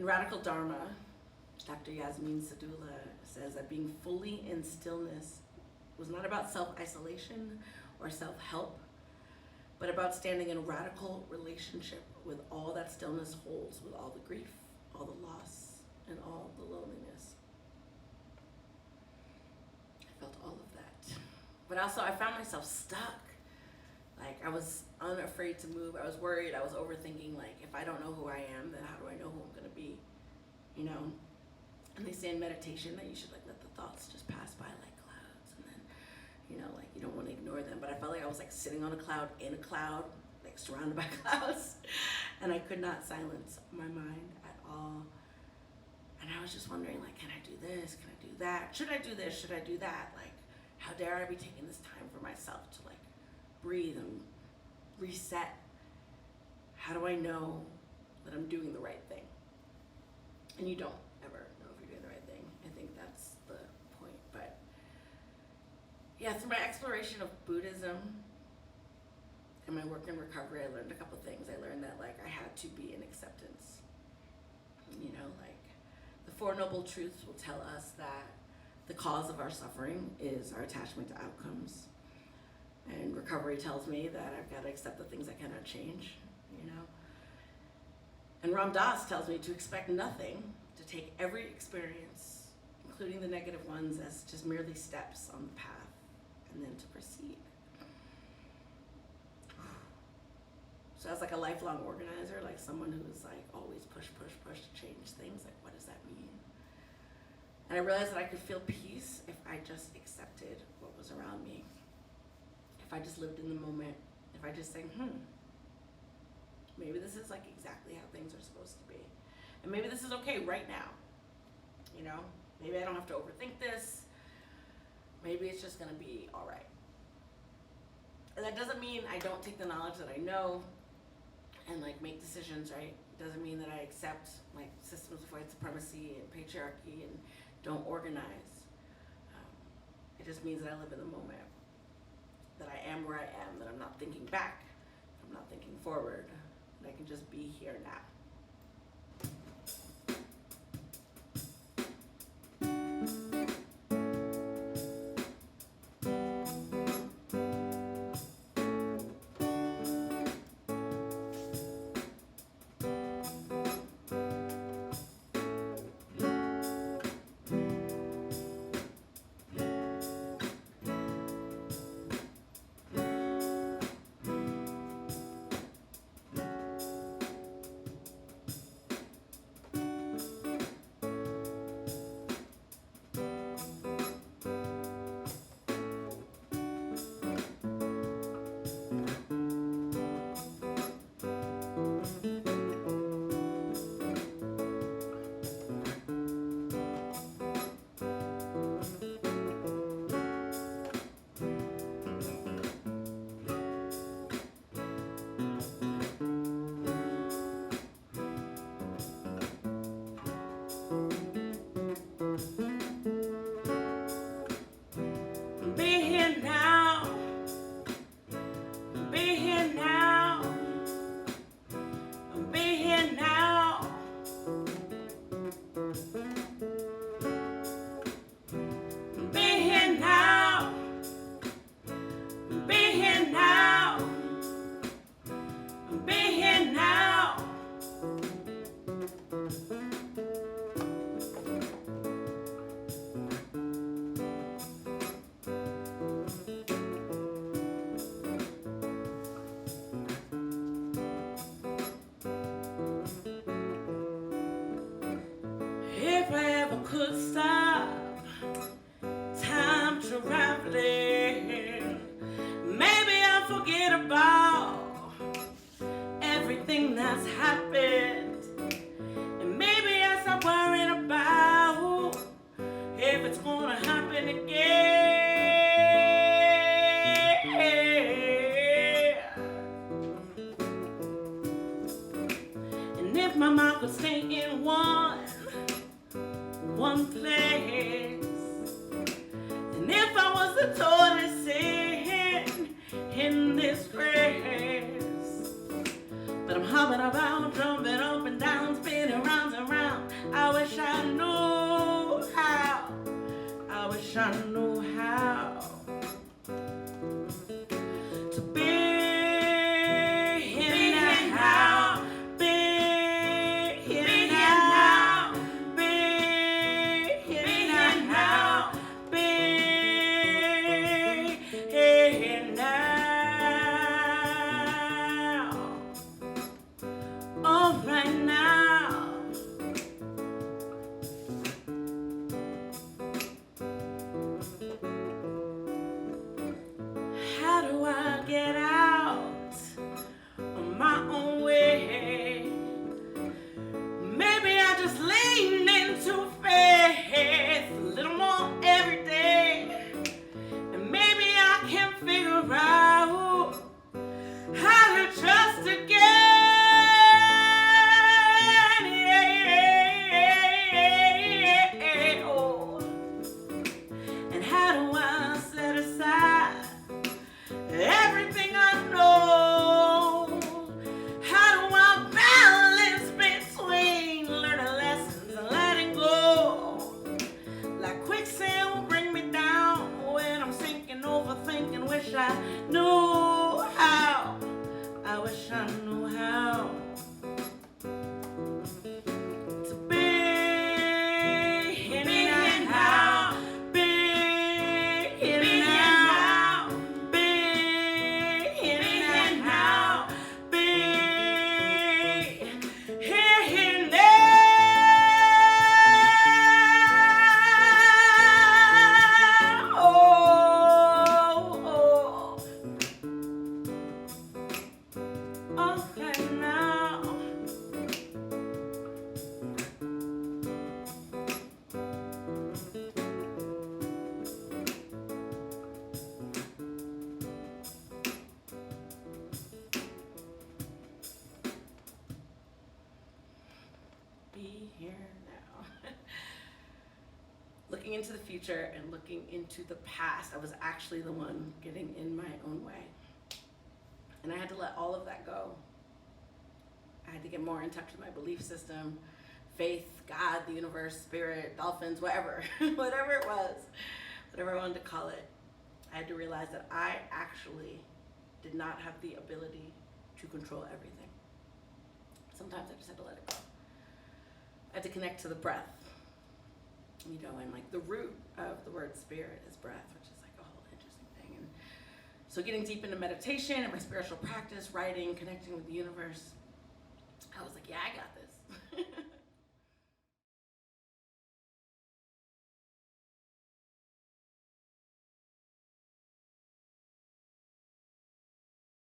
In Radical Dharma, Dr. Yasmin Sadula says that being fully in stillness was not about self-isolation or self-help, but about standing in radical relationship with all that stillness holds, with all the grief, all the loss, and all the loneliness. I felt all of that. But also I found myself stuck. Like I was unafraid to move. I was worried. I was overthinking, like, if I don't know who I am, then how do I know who I'm gonna be? You know? And they say in meditation that you should like let the thoughts just pass by like clouds, and then, you know, like you don't want to ignore them. But I felt like I was like sitting on a cloud, in a cloud, like surrounded by clouds, and I could not silence my mind at all. And I was just wondering, like, can I do this? Can I do that? Should I do this? Should I do that? Like, how dare I be taking this time for myself to like breathe and reset? How do I know that I'm doing the right thing? And you don't ever know if you're doing the right thing. I think that's the point. But yeah, through my exploration of Buddhism and my work in recovery, I learned a couple things. I learned that like I had to be in acceptance. You know, like the Four Noble Truths will tell us that the cause of our suffering is our attachment to outcomes. And recovery tells me that I've got to accept the things I cannot change, you know. And Ram Dass tells me to expect nothing, to take every experience, including the negative ones, as just merely steps on the path, and then to proceed. So as like a lifelong organizer, like someone who is like always push to change things, like what does that mean? And I realized that I could feel peace if I just accepted what was around me. If I just lived in the moment, if I just say, maybe this is like exactly how things are supposed to be. And maybe this is okay right now. You know, maybe I don't have to overthink this. Maybe it's just gonna be all right. And that doesn't mean I don't take the knowledge that I know and like make decisions, right? It doesn't mean that I accept like systems of white supremacy and patriarchy and don't organize. It just means that I live in the moment, that I am where I am, that I'm not thinking back, I'm not thinking forward, that I can just be here now. Could stop time traveling, maybe I'll forget about everything that's happened, and maybe I'll stop worrying about if it's gonna happen again. And if my mind could stay in one place, and if I was the tortoise in this race, but I'm hopping about, jumping up and down, spinning round and round. I wish I knew how. I wish I knew how to be here now, be here now, be here now, be here now, all right now. How do I get out on my own way? Maybe I just lean into faith a little more every day, and maybe I can figure out how to trust again. Yeah. Oh. And how do I set aside everything I know? How do I balance between learning lessons and letting go? Like quicksand will bring me down when I'm sinking, overthinking. Wish I knew how. I wish I knew how to be here now, be here now, be here now, be here now. Oh, okay now. Be here now. Looking into the future and looking into the past, I was actually the one getting in my own way. And I had to let all of that go. I had to get more in touch with my belief system, faith, God, the universe, spirit, dolphins, whatever, whatever it was, whatever I wanted to call it. I had to realize that I actually did not have the ability to control everything. Sometimes I just had to let it go. I had to connect to the breath, you know, and like the root of the word spirit is breath, which is like a whole interesting thing. And so getting deep into meditation and my spiritual practice, writing, connecting with the universe, I was like, yeah, I got this.